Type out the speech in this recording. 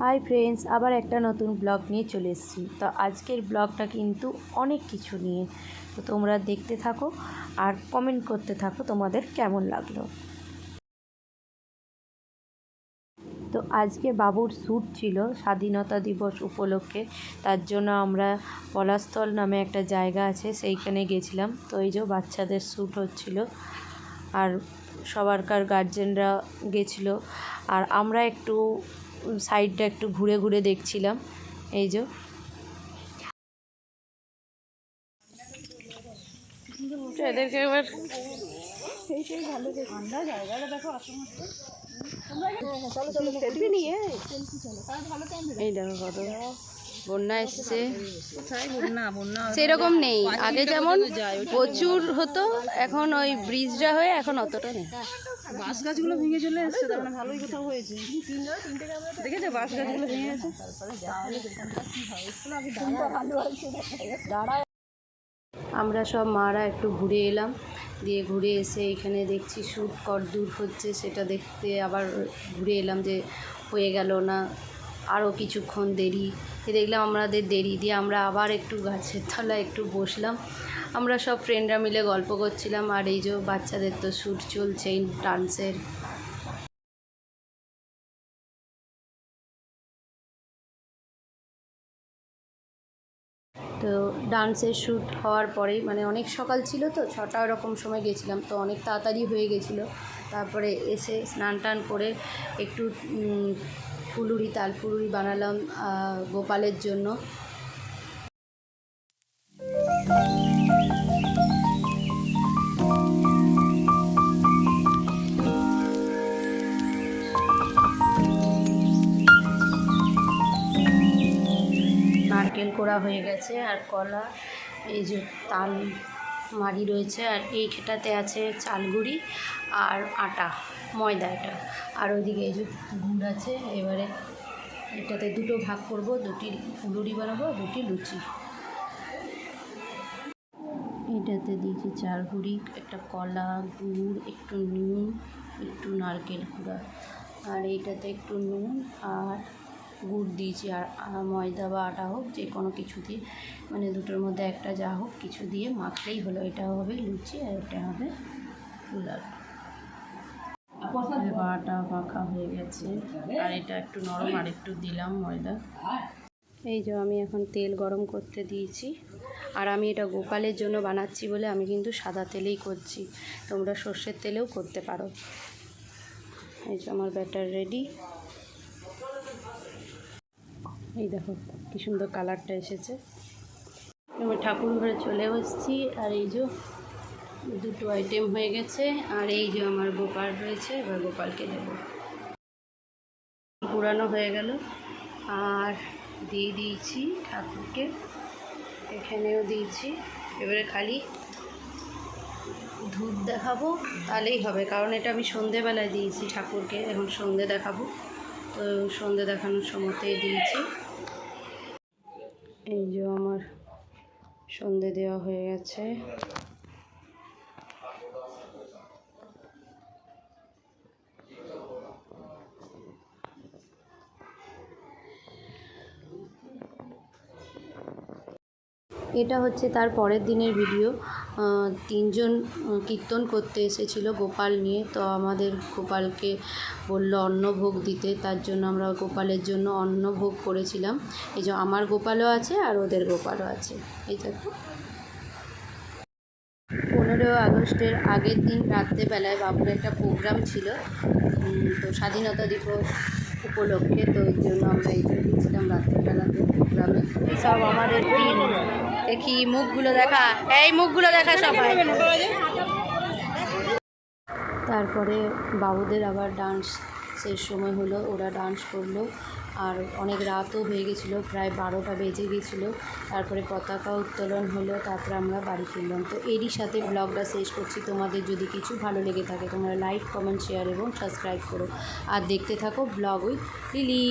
Hi friends, আবার একটা নতুন ব্লগ নিয়ে চলে এসেছি। তো আজকের ব্লগটা কিন্তু অনেক কিছু নিয়ে, তো তোমরা দেখতে থাকো আর কমেন্ট করতে থাকো তোমাদের কেমন লাগলো। তো আজকে বাবুর শ্যুট ছিল স্বাধীনতা দিবস উপলক্ষে, তার জন্য আমরা পলাশতল নামে একটা জায়গা আছে সেইখানে গেছিলাম। তো এই যে বাচ্চাদের শ্যুট হচ্ছিল আর সবারকার গার্জেনরা গেছিলো আর আমরা একটু সাইডটা একটু ঘুরে ঘুরে দেখছিলাম। এই যে এদেরকে এবার এই দেখো কত বন্যা এসছে। সেরকম নেই, আগে যেমন প্রচুর হতো, এখন ওই ব্রিজটা হয়ে এখন অতটা নেই। বাঁশ গাছগুলো ভেঙে চলে এসছে, তার মানে ভালোই কোথাও হয়েছে। দেখেছো বাঁশ গাছগুলো ভেঙে গেছে। আমরা সব মারা একটু ঘুরে এলাম, দিয়ে ঘুরে এসে এখানে দেখছি শ্যুট কতদূর হচ্ছে সেটা দেখতে আবার ঘুরে এলাম, যে হয়ে গেল না আরও কিছুক্ষণ দেরি। দেখলাম আমাদের দেরি, দিয়ে আমরা আবার একটু গাছের তলায় একটু বসলাম। আমরা সব ফ্রেন্ডরা মিলে গল্প করছিলাম। আর এই যে বাচ্চাদের তো শ্যুট চলছেই ডান্সের। তো ডান্সের শ্যুট হওয়ার পরেই মানে অনেক সকাল ছিল, তো 6টা এরকম সময় গেছিলাম, তো অনেক তাড়াতাড়ি হয়ে গেছিলো। তারপরে এসে স্নান টান করে একটু তাল ফুলুরি বানালাম গোপালের জন্য। নারকেল কোড়া হয়ে গেছে আর কলা, এই যে তাল মাড়ি রয়েছে, আর এই খেটাতে আছে চালগুড়ি আর আটা ময়দা এটা, আর ওইদিকে এই যে গুড় আছে। এবারে এটাতে দুটো ভাগ করব, দুটি ফুলুরি বানাবো, দুটি লুচি। এটাতে দিয়েছি চালগুড়ি, একটা কলা, গুড়, একটু নুন, একটু নারকেল কুড়া, আর এইটাতে একটু নুন আর গুড় দিয়েছি। আর ময়দা বা আটা হোক যে কোনো কিছু দিয়ে, মানে দুটোর মধ্যে একটা যা হোক কিছু দিয়ে মাখলেই হলো। এটা হবে লুচি আর এটা হবে ফুলার। আটা মাখা হয়ে গেছে আর এটা একটু নরম, আর একটু দিলাম ময়দা। এই যে আমি এখন তেল গরম করতে দিয়েছি, আর আমি এটা গোপালের জন্য বানাচ্ছি বলে আমি কিন্তু সাদা তেলেই করছি, তোমরা সর্ষের তেলেও করতে পারো। এই যে আমার ব্যাটার রেডি। এই দেখো কি সুন্দর কালারটা এসেছে। আমি ঠাকুর ঘরে চলে এসেছি, আর এই যে দুটো আইটেম হয়ে গেছে, আর এই যে আমার গোপাল রয়েছে, এবার গোপালকে দেব। পুরানো হয়ে গেল আর দিয়ে দিয়েছি ঠাকুরকে, এখানেও দিয়েছি। এবারে খালি ধূপ দেখাবো তাহলেই হবে, কারণ এটা আমি সন্ধেবেলায় দিয়েছি ঠাকুরকে, এখন সন্ধে দেখাবো, তো সন্ধে দেখানোর সময়তেই দিয়েছি। এই যে আমার সন্ধে দেওয়া হয়ে গেছে। এটা হচ্ছে তার পরের দিনের ভিডিও। 3জন কীর্তন করতে এসেছিল গোপাল নিয়ে, তো আমাদের গোপালকে বলল অন্নভোগ দিতে, তার জন্য আমরা গোপালের জন্য অন্নভোগ করেছিলাম। এই যে আমার গোপালও আছে আর ওদের গোপালও আছে। এই দেখো 15 আগস্টের আগের দিন রাত্রেবেলায় বাবুর একটা প্রোগ্রাম ছিল, তো স্বাধীনতা দিবস উপলক্ষে, তো ওই জন্য আমরা এই গেছিলাম রাত্রেবেলাতে প্রোগ্রামে। সব আমাদের টিম, দেখি মুখগুলো দেখা, এই মুখগুলো দেখা সবাই। তারপরে বাবুদের আবার ডান্সের সময় হলো, ওরা ডান্স করলো, আর অনেক রাতও হয়ে গেছিলো, প্রায় 12টা বেজে গেছিলো। তারপরে পতাকা উত্তোলন হলো, তারপরে আমরা বাড়ি ফিরলাম। তো এরই সাথে ব্লগটা শেষ করছি। তোমাদের যদি কিছু ভালো লেগে থাকে তোমরা লাইক, কমেন্ট, শেয়ার এবং সাবস্ক্রাইব করো, আর দেখতে থাকো ব্লগ উইথ লিলি।